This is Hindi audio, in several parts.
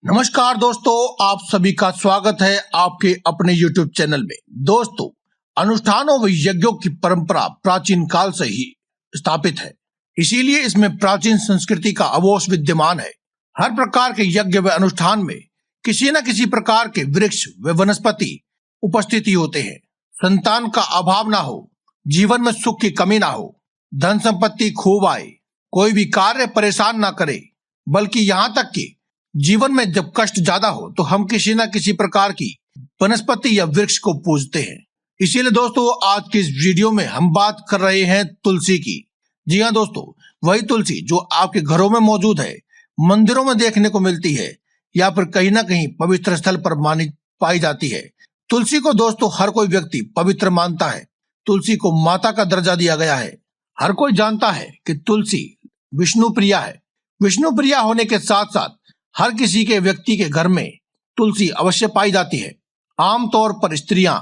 नमस्कार दोस्तों, आप सभी का स्वागत है आपके अपने YouTube चैनल में। दोस्तों, अनुष्ठानों व यज्ञों की परंपरा प्राचीन काल से ही स्थापित है, इसीलिए इसमें प्राचीन संस्कृति का अवोश विद्यमान है। हर प्रकार के यज्ञ व अनुष्ठान में किसी न किसी प्रकार के वृक्ष व वनस्पति उपस्थिति होते हैं। संतान का अभाव ना हो, जीवन में सुख की कमी ना हो, धन संपत्ति खूब आए, कोई भी कार्य परेशान ना करे, बल्कि यहाँ तक कि जीवन में जब कष्ट ज्यादा हो तो हम किसी न किसी प्रकार की वनस्पति या वृक्ष को पूजते हैं। इसीलिए दोस्तों, आज की इस वीडियो में हम बात कर रहे हैं तुलसी की। जी हाँ दोस्तों, वही तुलसी जो आपके घरों में मौजूद है, मंदिरों में देखने को मिलती है या फिर कहीं ना कहीं पवित्र स्थल पर मानी पाई जाती है। तुलसी को दोस्तों हर कोई व्यक्ति पवित्र मानता है। तुलसी को माता का दर्जा दिया गया है। हर कोई जानता है कि तुलसी विष्णु प्रिया है। विष्णु प्रिया होने के साथ साथ हर किसी के व्यक्ति के घर में तुलसी अवश्य पाई जाती है। आमतौर पर स्त्रियां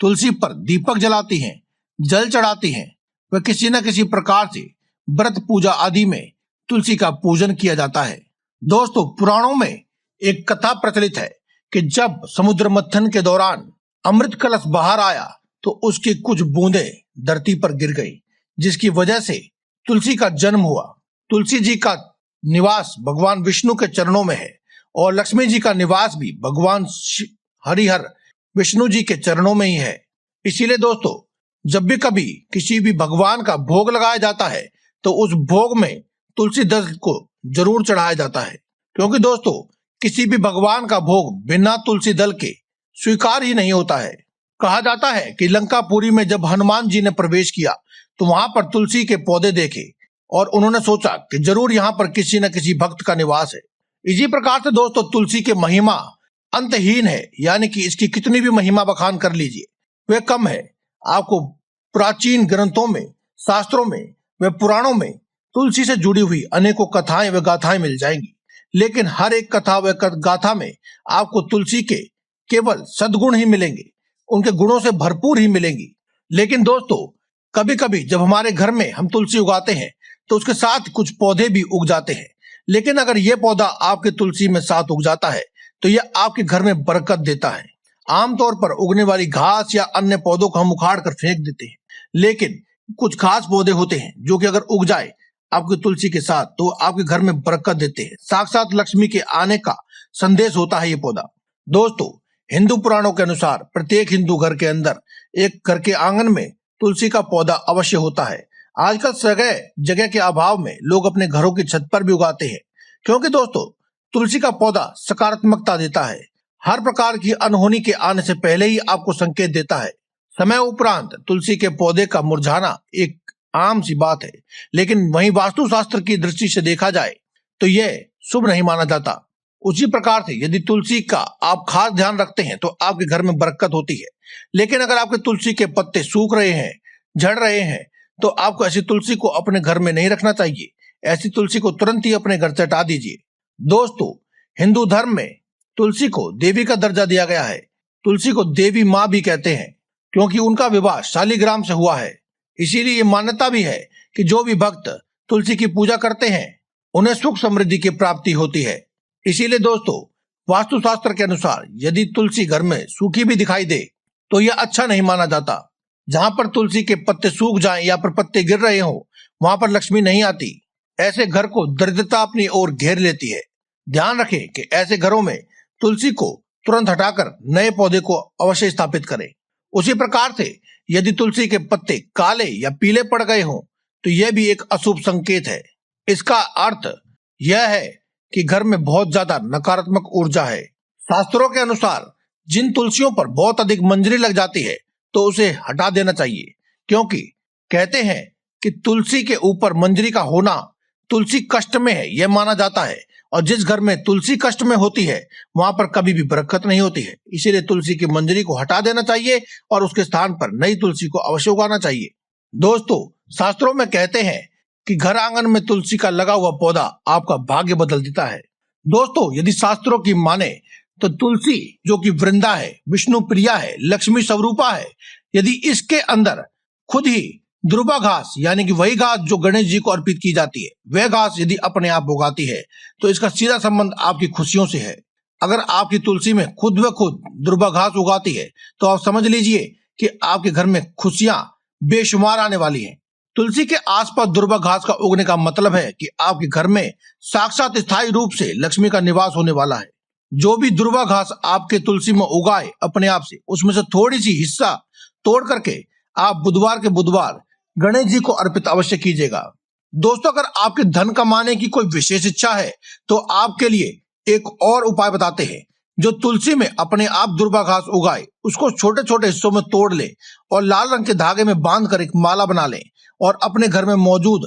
तुलसी पर दीपक जलाती हैं, जल चढ़ाती हैं, व किसी न किसी प्रकार से व्रत पूजा आदि में तुलसी का पूजन किया जाता है। दोस्तों, पुराणों में एक कथा प्रचलित है कि जब समुद्र मंथन के दौरान अमृत कलश बाहर आया तो उसकी कुछ बूंदें धरती पर गिर गई, जिसकी वजह से तुलसी का जन्म हुआ। तुलसी जी का निवास भगवान विष्णु के चरणों में है और लक्ष्मी जी का निवास भी भगवान हरिहर विष्णु जी के चरणों में ही है। इसीलिए दोस्तों, जब भी कभी किसी भी भगवान का भोग लगाया जाता है तो उस भोग में तुलसी दल को जरूर चढ़ाया जाता है, क्योंकि दोस्तों किसी भी भगवान का भोग बिना तुलसी दल के स्वीकार ही नहीं होता है। कहा जाता है कि लंकापुरी में जब हनुमान जी ने प्रवेश किया तो वहां पर तुलसी के पौधे देखे और उन्होंने सोचा कि जरूर यहाँ पर किसी न किसी भक्त का निवास है। इसी प्रकार से दोस्तों तुलसी की महिमा अंतहीन है, यानी कि इसकी कितनी भी महिमा बखान कर लीजिए वह कम है। आपको प्राचीन ग्रंथों में, शास्त्रों में व पुराणों में तुलसी से जुड़ी हुई अनेकों कथाएं व गाथाएं मिल जाएंगी, लेकिन हर एक कथा व गाथा में आपको तुलसी के केवल सद्गुण ही मिलेंगे, उनके गुणों से भरपूर ही मिलेंगी। लेकिन दोस्तों, कभी कभी जब हमारे घर में हम तुलसी उगाते हैं तो उसके साथ कुछ पौधे भी उग जाते हैं, लेकिन अगर ये पौधा आपके तुलसी में साथ उग जाता है तो यह आपके घर में बरकत देता है। आमतौर पर उगने वाली घास या अन्य पौधों को हम उखाड़ कर फेंक देते हैं, लेकिन कुछ खास पौधे होते हैं जो कि अगर उग जाए आपकी तुलसी के साथ तो आपके घर में बरकत देते हैं। साक्षात लक्ष्मी के आने का संदेश होता है ये पौधा। दोस्तों, हिंदू पुराणों के अनुसार प्रत्येक हिंदू घर के अंदर एक घर के आंगन में तुलसी का पौधा अवश्य होता है। आजकल जगह के अभाव में लोग अपने घरों की छत पर भी उगाते हैं, क्योंकि दोस्तों तुलसी का पौधा सकारात्मकता देता है। हर प्रकार की अनहोनी के आने से पहले ही आपको संकेत देता है। समय उपरांत तुलसी के पौधे का मुरझाना एक आम सी बात है, लेकिन वहीं वास्तुशास्त्र की दृष्टि से देखा जाए तो यह शुभ नहीं माना जाता। उसी प्रकार से यदि तुलसी का आप खास ध्यान रखते हैं तो आपके घर में बरकत होती है, लेकिन अगर आपके तुलसी के पत्ते सूख रहे हैं, झड़ रहे हैं, तो आपको ऐसी तुलसी को अपने घर में नहीं रखना चाहिए। ऐसी तुलसी को तुरंत ही अपने घर से हटा दीजिए। दोस्तों, हिंदू धर्म में तुलसी को देवी का दर्जा दिया गया है। तुलसी को देवी माँ भी कहते हैं, क्योंकि उनका विवाह शालिग्राम से हुआ है। इसीलिए ये मान्यता भी है कि जो भी भक्त तुलसी की पूजा करते हैं उन्हें सुख समृद्धि की प्राप्ति होती है। इसीलिए दोस्तों, वास्तुशास्त्र के अनुसार यदि तुलसी घर में सूखी भी दिखाई दे तो यह अच्छा नहीं माना जाता। जहां पर तुलसी के पत्ते सूख जाएं या पर पत्ते गिर रहे हो, वहां पर लक्ष्मी नहीं आती। ऐसे घर को दरिद्रता अपनी ओर घेर लेती है। ध्यान रखें कि ऐसे घरों में तुलसी को तुरंत हटाकर नए पौधे को अवश्य स्थापित करें। उसी प्रकार से यदि तुलसी के पत्ते काले या पीले पड़ गए हों तो यह भी एक अशुभ संकेत है। इसका अर्थ यह है कि घर में बहुत ज्यादा नकारात्मक ऊर्जा है। शास्त्रों के अनुसार जिन तुलसियों पर बहुत अधिक मंजरी लग जाती है तो उसे हटा देना चाहिए, क्योंकि कहते हैं कि तुलसी के ऊपर मंजरी का होना तुलसी कष्ट में है यह माना जाता है, और जिस घर में तुलसी कष्ट में होती है वहां पर कभी भी बरकत नहीं होती है। इसीलिए तुलसी की मंजरी को हटा देना चाहिए और उसके स्थान पर नई तुलसी को अवश्य उगाना चाहिए। दोस्तों, शास्त्रों में कहते हैं कि घर आंगन में तुलसी का लगा हुआ पौधा आपका भाग्य बदल देता है। दोस्तों, यदि शास्त्रों की माने तो तुलसी जो कि वृंदा है, विष्णु प्रिया है, लक्ष्मी स्वरूपा है, यदि इसके अंदर खुद ही ध्रुवा घास यानी कि वही घास जो गणेश जी को अर्पित की जाती है, वह घास यदि अपने आप उगाती है तो इसका सीधा संबंध आपकी खुशियों से है। अगर आपकी तुलसी में खुद ब खुद दुर्वा घास उगाती है तो आप समझ लीजिए कि आपके घर में खुशियां बेशुमार आने वाली हैं। तुलसी के आसपास दुर्वा घास का उगने का मतलब है कि आपके घर में साक्षात स्थायी रूप से लक्ष्मी का निवास होने वाला है। जो भी दुर्वा घास आपके तुलसी में उगाए अपने आप से, उसमें से थोड़ी सी हिस्सा तोड़ करके आप बुधवार के बुधवार गणेश जी को अर्पित अवश्य कीजिएगा। दोस्तों, अगर आपके धन कमाने की कोई विशेष इच्छा है तो आपके लिए एक और उपाय बताते हैं। जो तुलसी में अपने आप दुर्वा घास उगाए उसको छोटे छोटे हिस्सों में तोड़ ले और लाल रंग के धागे में बांध कर एक माला बना ले और अपने घर में मौजूद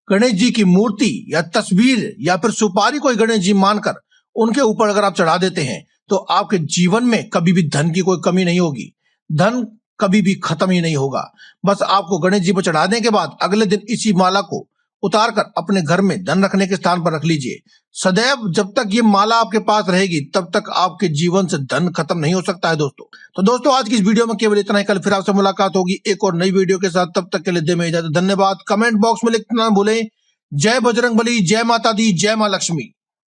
गणेश जी की मूर्ति या तस्वीर या फिर सुपारी कोई गणेश जी मानकर उनके ऊपर अगर आप चढ़ा देते हैं तो आपके जीवन में कभी भी धन की कोई कमी नहीं होगी, धन कभी भी खत्म ही नहीं होगा। बस आपको गणेश जी पर चढ़ाने के बाद अगले दिन इसी माला को उतार कर अपने घर में धन रखने के स्थान पर रख लीजिए। सदैव जब तक ये माला आपके पास रहेगी तब तक आपके जीवन से धन खत्म नहीं हो सकता है दोस्तों। तो दोस्तों, आज की इस वीडियो में केवल इतना ही। कल फिर आपसे मुलाकात होगी एक और नई वीडियो के साथ। तब तक के लिए दे में इजाजत। धन्यवाद। कमेंट बॉक्स में लिखना ना भूलें। जय बजरंगबली, जय माता दी, जय मां लक्ष्मी।